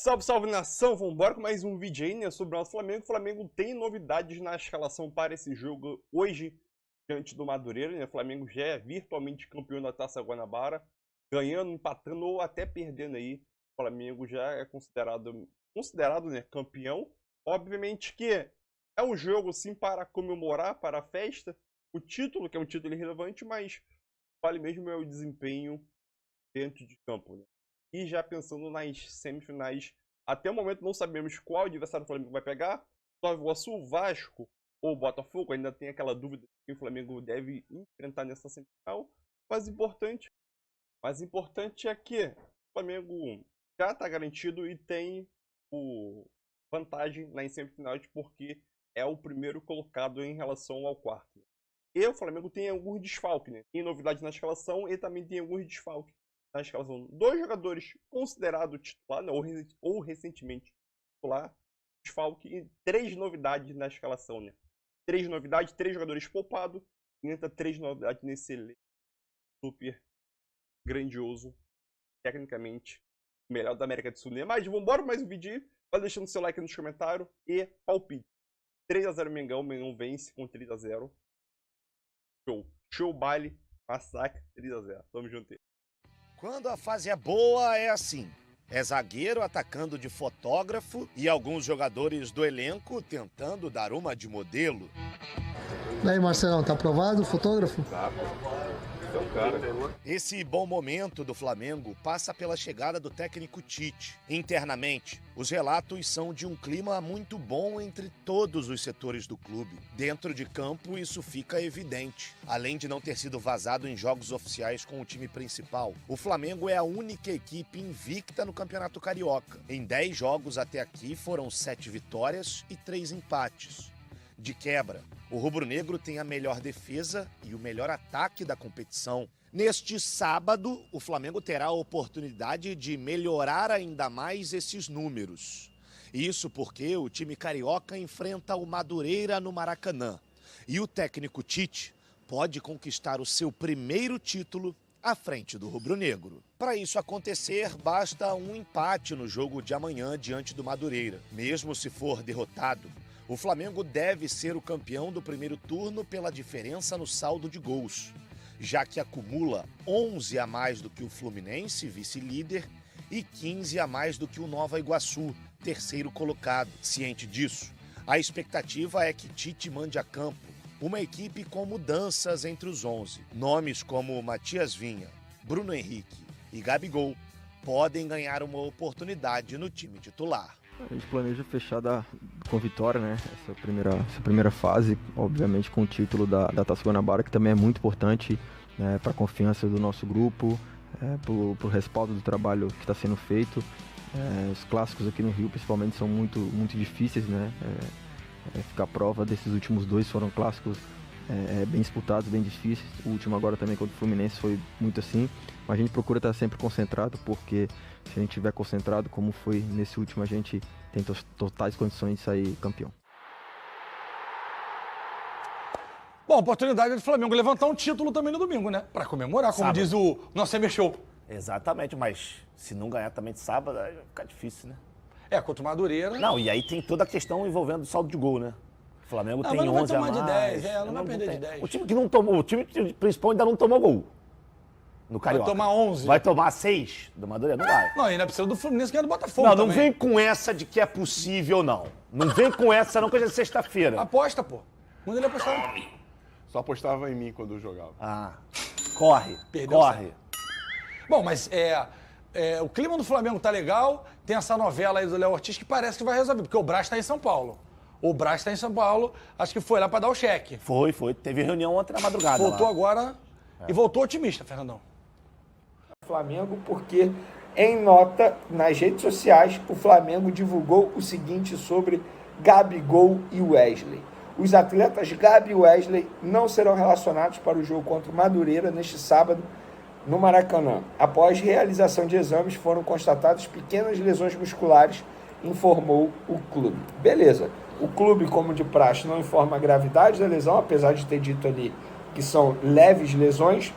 Salve, salve nação, vambora com mais um vídeo aí, né, sobre o nosso Flamengo. O Flamengo tem novidades na escalação para esse jogo hoje, diante do Madureira, né? O Flamengo já é virtualmente campeão da Taça Guanabara, ganhando, empatando ou até perdendo aí. O Flamengo já é considerado, né, campeão. Obviamente que é um jogo sim para comemorar, para a festa, o título, que é um título irrelevante, mas vale mesmo é o desempenho dentro de campo, né? E já pensando nas semifinais, até o momento não sabemos qual adversário o Flamengo vai pegar. Nova Iguaçu, Vasco ou Botafogo, ainda tem aquela dúvida que o Flamengo deve enfrentar nessa semifinal. Mas importante é que o Flamengo já está garantido e tem vantagem nas semifinais porque é o primeiro colocado em relação ao quarto. E o Flamengo tem alguns desfalques, né? Tem novidade na escalação e também tem alguns desfalques na escalação. 2 jogadores considerados titular, né, ou recentemente titular, desfalque, e 3 novidades na escalação, né? 3 novidades, 3 jogadores poupados, e entra 3 novidades nesse elenco super grandioso, tecnicamente o melhor da América do Sul, né? Mas vambora mais um vídeo, vai deixando seu like nos comentários e palpite. 3-0 Mengão vence com 3-0. Show baile, massacre, 3-0. Tamo junto aí. Quando a fase é boa, é assim. É zagueiro atacando de fotógrafo e alguns jogadores do elenco tentando dar uma de modelo. E aí, Marcelão, tá aprovado o fotógrafo? Tá, é um cara. Esse bom momento do Flamengo passa pela chegada do técnico Tite. Internamente, os relatos são de um clima muito bom entre todos os setores do clube. Dentro de campo, isso fica evidente. Além de não ter sido vazado em jogos oficiais com o time principal, o Flamengo é a única equipe invicta no Campeonato Carioca. Em 10 jogos até aqui foram 7 vitórias e 3 empates. De quebra, o rubro-negro tem a melhor defesa e o melhor ataque da competição. Neste sábado, o Flamengo terá a oportunidade de melhorar ainda mais esses números. Isso porque o time carioca enfrenta o Madureira no Maracanã. E o técnico Tite pode conquistar o seu primeiro título à frente do rubro-negro. Para isso acontecer, basta um empate no jogo de amanhã diante do Madureira. Mesmo se for derrotado, o Flamengo deve ser o campeão do primeiro turno pela diferença no saldo de gols, já que acumula 11 a mais do que o Fluminense, vice-líder, e 15 a mais do que o Nova Iguaçu, terceiro colocado. Ciente disso, a expectativa é que Tite mande a campo uma equipe com mudanças entre os 11. Nomes como Matias Vinha, Bruno Henrique e Gabigol podem ganhar uma oportunidade no time titular. A gente planeja fechar com vitória, né? Essa primeira fase, obviamente com o título da Taça Guanabara, que também é muito importante, né, para a confiança do nosso grupo, para o respaldo do trabalho que está sendo feito. Os clássicos aqui no Rio, principalmente, são muito, muito difíceis, né? Ficar à prova desses últimos 2 foram clássicos bem disputados, bem difíceis. O último agora também contra o Fluminense foi muito assim. Mas a gente procura estar sempre concentrado, porque se a gente estiver concentrado, como foi nesse último, a gente tem totais condições de sair campeão. Bom, oportunidade do Flamengo levantar um título também no domingo, né? Pra comemorar, como Sábado. diz o nosso Summer Show. Exatamente, mas se não ganhar também de sábado, aí vai ficar difícil, né? Contra o Madureira. Não, e aí tem toda a questão envolvendo o saldo de gol, né? O Flamengo tem mas não vai 11 a tomar mais. de 10, não vai perder tem. de 10. O time que não tomou, o time principal ainda não tomou gol. No Carioca. Vai tomar 11. Vai tomar 6 do Madureira? Não vai. Não, ainda precisa do Fluminense ganhar do Botafogo Não, também. não vem com essa de que é possível, não. Não vem com essa, não, que hoje é sexta-feira. Aposta, pô. Manda ele apostar. Só apostava em mim quando eu jogava. Ah, corre, Perdeu corre. Bom, mas o clima do Flamengo tá legal, tem essa novela aí do Léo Ortiz que parece que vai resolver, porque o Brás tá em São Paulo. O Brás tá em São Paulo, acho que foi lá pra dar o cheque. Foi. Teve reunião ontem na madrugada. Voltou lá. agora e voltou otimista, Fernandão. Flamengo, porque em nota nas redes sociais o Flamengo divulgou o seguinte sobre Gabigol e Wesley. Os atletas Gabi e Wesley não serão relacionados para o jogo contra o Madureira neste sábado no Maracanã. Após realização de exames foram constatadas pequenas lesões musculares, informou o clube. Beleza, o clube, como de praxe, não informa a gravidade da lesão, apesar de ter dito ali que são leves lesões,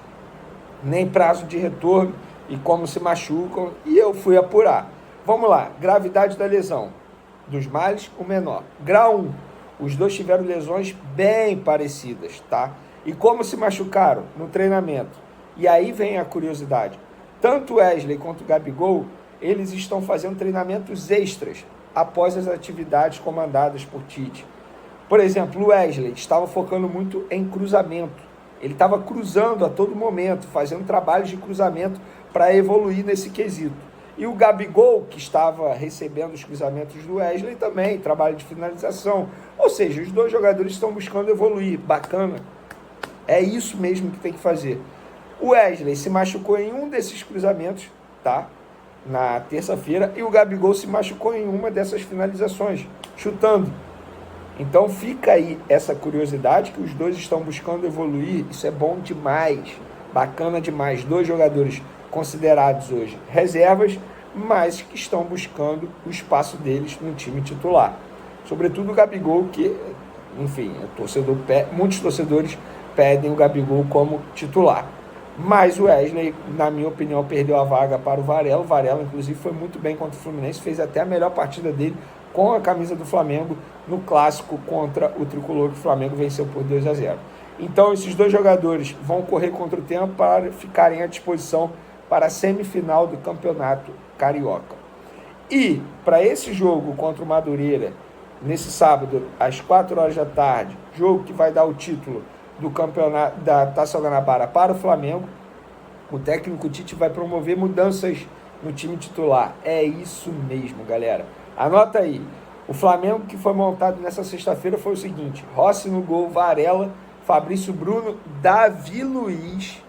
nem prazo de retorno e como se machucam, e eu fui apurar. Vamos lá, gravidade da lesão. Dos males, o menor. Grau 1, os dois tiveram lesões bem parecidas, tá? E como se machucaram? No treinamento. E aí vem a curiosidade. Tanto Wesley quanto o Gabigol, eles estão fazendo treinamentos extras após as atividades comandadas por Tite. Por exemplo, o Wesley estava focando muito em cruzamento. Ele estava cruzando a todo momento, fazendo trabalhos de cruzamento para evoluir nesse quesito. E o Gabigol, que estava recebendo os cruzamentos do Wesley também, trabalho de finalização. Ou seja, os dois jogadores estão buscando evoluir. Bacana. É isso mesmo que tem que fazer. O Wesley se machucou em um desses cruzamentos, tá? Na terça-feira, e o Gabigol se machucou em uma dessas finalizações, chutando. Então fica aí essa curiosidade que os dois estão buscando evoluir. Isso é bom demais, bacana demais. Dois jogadores considerados hoje reservas, mas que estão buscando o espaço deles no time titular. Sobretudo o Gabigol, que, enfim, muitos torcedores pedem o Gabigol como titular. Mas o Wesley, na minha opinião, perdeu a vaga para o Varela. O Varela, inclusive, foi muito bem contra o Fluminense, fez até a melhor partida dele com a camisa do Flamengo no clássico contra o Tricolor, que o Flamengo venceu por 2-0. Então, esses dois jogadores vão correr contra o tempo para ficarem à disposição para a semifinal do Campeonato Carioca. E, para esse jogo contra o Madureira, nesse sábado, às 4 horas da tarde, jogo que vai dar o título do campeonato da Taça Guanabara para o Flamengo, o técnico Tite vai promover mudanças no time titular. É isso mesmo, galera. Anota aí. O Flamengo que foi montado nessa sexta-feira foi o seguinte: Rossi no gol, Varela, Fabrício Bruno, Davi Luiz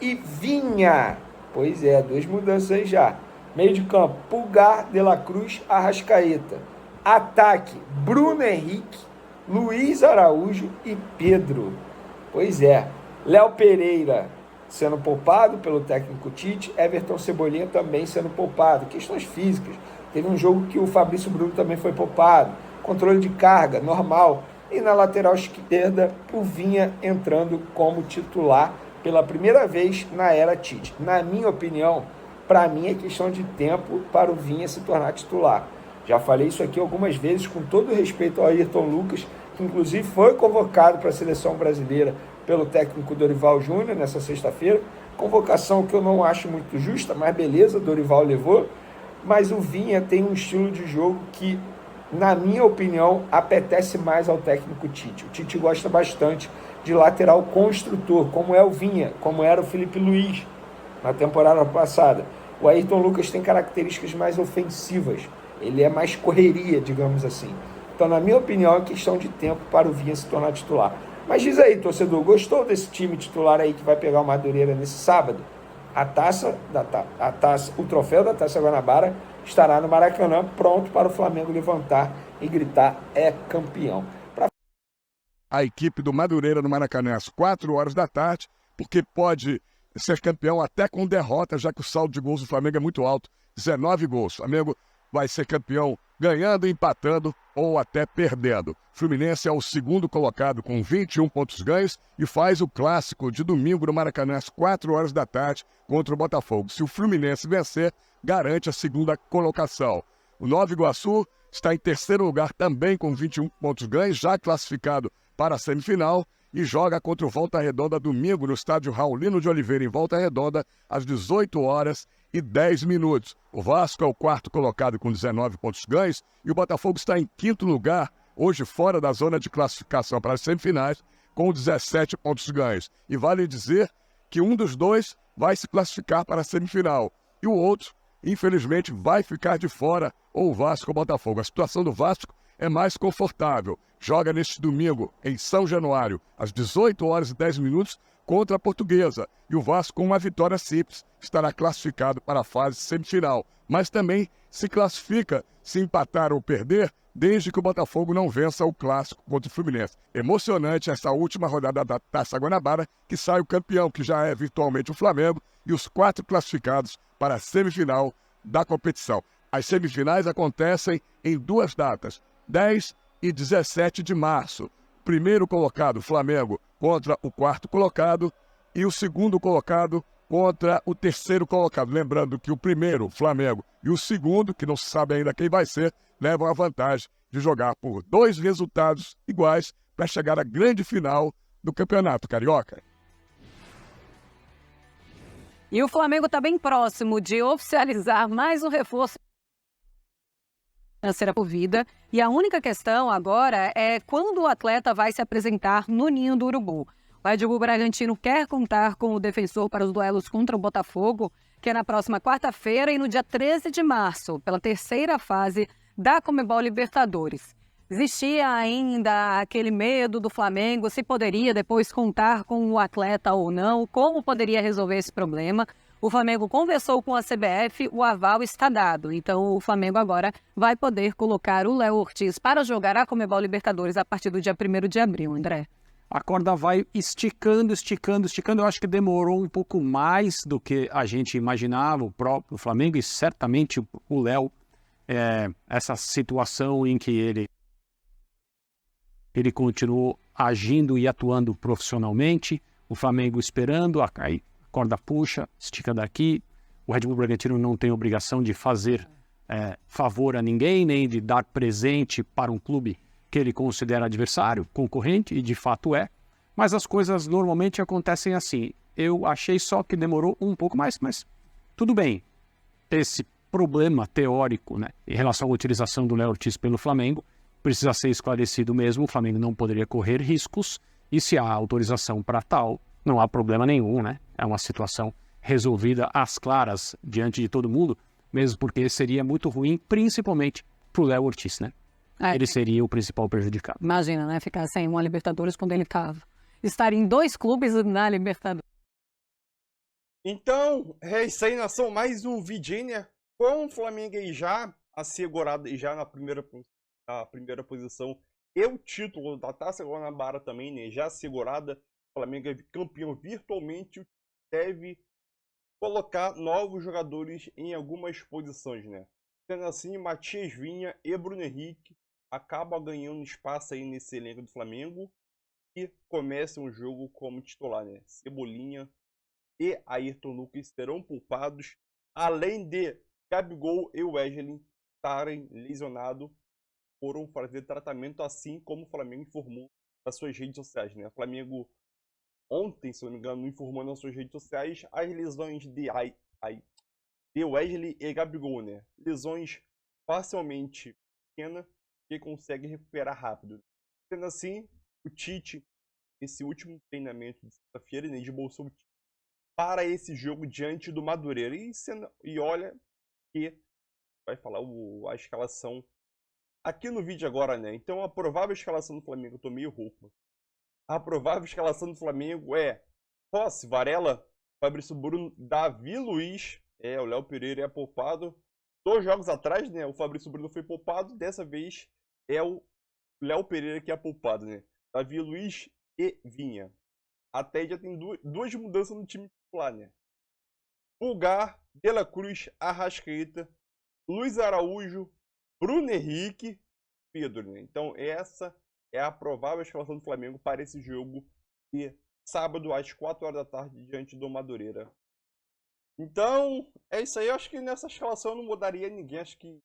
e Vinha. Pois é, 2 mudanças aí já. Meio de campo, Pulgar, De La Cruz, Arrascaeta. Ataque, Bruno Henrique, Luiz Araújo e Pedro. Pois é, Léo Pereira sendo poupado pelo técnico Tite, Everton Cebolinha também sendo poupado. Questões físicas. Teve um jogo que o Fabrício Bruno também foi poupado. Controle de carga, normal. E na lateral esquerda, o Vinha entrando como titular pela primeira vez na era Tite. Na minha opinião, para mim é questão de tempo para o Vinha se tornar titular. Já falei isso aqui algumas vezes, com todo respeito ao Ayrton Lucas, que inclusive foi convocado para a seleção brasileira pelo técnico Dorival Júnior nessa sexta-feira. Convocação que eu não acho muito justa, mas beleza, Dorival levou. Mas o Vinha tem um estilo de jogo que, na minha opinião, apetece mais ao técnico Tite. O Tite gosta bastante de lateral construtor, como é o Vinha, como era o Felipe Luiz na temporada passada. O Ayrton Lucas tem características mais ofensivas. Ele é mais correria, digamos assim. Então, na minha opinião, é questão de tempo para o Vinha se tornar titular. Mas diz aí, torcedor, gostou desse time titular aí que vai pegar o Madureira nesse sábado? O troféu da Taça Guanabara estará no Maracanã, pronto para o Flamengo levantar e gritar: é campeão. A equipe do Madureira no Maracanã às 4 horas da tarde, porque pode ser campeão até com derrota, já que o saldo de gols do Flamengo é muito alto, 19 gols. O Flamengo vai ser campeão ganhando, empatando ou até perdendo. Fluminense é o segundo colocado com 21 pontos ganhos e faz o clássico de domingo no Maracanã às 4 horas da tarde contra o Botafogo. Se o Fluminense vencer, garante a segunda colocação. O Nova Iguaçu está em terceiro lugar também com 21 pontos ganhos, já classificado para a semifinal, e joga contra o Volta Redonda domingo no estádio Raulino de Oliveira, em Volta Redonda, às 18h10. O Vasco é o quarto colocado com 19 pontos ganhos e o Botafogo está em quinto lugar, hoje fora da zona de classificação para as semifinais, com 17 pontos ganhos. E vale dizer que um dos dois vai se classificar para a semifinal e o outro, infelizmente, vai ficar de fora, ou o Vasco ou o Botafogo. A situação do Vasco é mais confortável. Joga neste domingo em São Januário, às 18h10, contra a Portuguesa. E o Vasco, com uma vitória simples, estará classificado para a fase semifinal. Mas também se classifica se empatar ou perder, desde que o Botafogo não vença o clássico contra o Fluminense. Emocionante essa última rodada da Taça Guanabara, que sai o campeão, que já é virtualmente o Flamengo, e os 4 classificados para a semifinal da competição. As semifinais acontecem em 2 datas, 10 e 17 de março. Primeiro colocado, Flamengo, contra o quarto colocado, e o segundo colocado, contra o terceiro colocado. Lembrando que o primeiro, o Flamengo, e o segundo, que não se sabe ainda quem vai ser, levam a vantagem de jogar por 2 resultados iguais para chegar à grande final do Campeonato Carioca. E o Flamengo está bem próximo de oficializar mais um reforço financeira por vida. E a única questão agora é quando o atleta vai se apresentar no Ninho do Urubu. O Red Bull Bragantino quer contar com o defensor para os duelos contra o Botafogo, que é na próxima quarta-feira e no dia 13 de março, pela terceira fase da Conmebol Libertadores. Existia ainda aquele medo do Flamengo, se poderia depois contar com o atleta ou não, como poderia resolver esse problema. O Flamengo conversou com a CBF, o aval está dado. Então o Flamengo agora vai poder colocar o Léo Ortiz para jogar a Conmebol Libertadores a partir do dia 1º de abril, André. A corda vai esticando. Eu acho que demorou um pouco mais do que a gente imaginava, o próprio Flamengo e certamente o Léo. Essa situação em que ele continuou agindo e atuando profissionalmente, o Flamengo esperando, aí a corda puxa, estica daqui. O Red Bull Bragantino não tem obrigação de fazer favor a ninguém, nem de dar presente para um clube que ele considera adversário, concorrente, e de fato é. Mas as coisas normalmente acontecem assim. Eu achei só que demorou um pouco mais, mas tudo bem. Esse problema teórico, né, em relação à utilização do Léo Ortiz pelo Flamengo precisa ser esclarecido mesmo. O Flamengo não poderia correr riscos, e se há autorização para tal, não há problema nenhum, né? É uma situação resolvida às claras diante de todo mundo, mesmo porque seria muito ruim, principalmente para o Léo Ortiz, né? Ele seria o principal prejudicado. Imagina, né? Ficar sem uma Libertadores quando ele estava. Estar em 2 clubes na Libertadores. Então, é isso aí, nação. Mais um Virginia com o Flamengo aí já assegurado, já na primeira posição. E o título da Taça Guanabara também, né? Já assegurada. O Flamengo é campeão virtualmente. Deve colocar novos jogadores em algumas posições, né? Sendo assim, Matias Vinha e Bruno Henrique acaba ganhando espaço aí nesse elenco do Flamengo e começa um jogo como titular, né? Cebolinha e Ayrton Lucas serão poupados, além de Gabigol e Wesley estarem lesionados, foram fazer tratamento, assim como o Flamengo informou nas suas redes sociais, né? O Flamengo ontem, se não me engano, informou nas suas redes sociais as lesões de Wesley e Gabigol, né? Lesões parcialmente pequenas que conseguem recuperar rápido. Sendo assim, o Tite, esse último treinamento de sexta-feira, né, esboçou o time para esse jogo diante do Madureira. E olha que vai falar a escalação aqui no vídeo agora, né? Então a provável escalação do Flamengo, eu tô meio rouco. A provável escalação do Flamengo é Rossi, Varela, Fabrício Bruno, Davi Luiz. O Léo Pereira é poupado. 2 jogos atrás, né? O Fabrício Bruno foi poupado. Dessa vez é o Léo Pereira que é poupado, né? Davi Luiz e Vinha. Até já tem duas mudanças no time titular, né? Pulgar, De La Cruz, Arrascaeta, Luiz Araújo, Bruno Henrique, Pedro, né? Então essa é a provável escalação do Flamengo para esse jogo de sábado às 4 horas da tarde diante do Madureira. Então, é isso aí. Eu acho que nessa escalação eu não mudaria ninguém. Acho que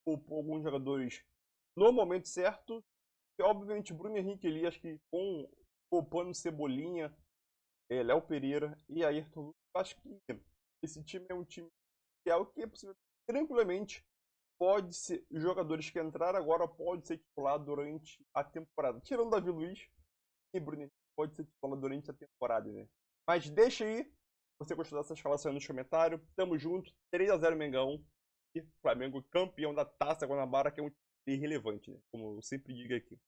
poupou alguns jogadores no momento certo. E, obviamente, Bruno Henrique ali, acho que poupando Cebolinha, Léo Pereira e Ayrton Lucas, acho que esse time é um time que é o que é possível. Tranquilamente, pode ser, os jogadores que entraram agora pode ser titular durante a temporada. Tirando Davi Luiz e Bruno Henrique, pode ser titular durante a temporada, né? Mas deixa aí, se você gostou dessa escalação, nos comentários. Tamo junto, 3-0 Mengão. E Flamengo campeão da Taça Guanabara, que é um time irrelevante, né? Como eu sempre digo aqui.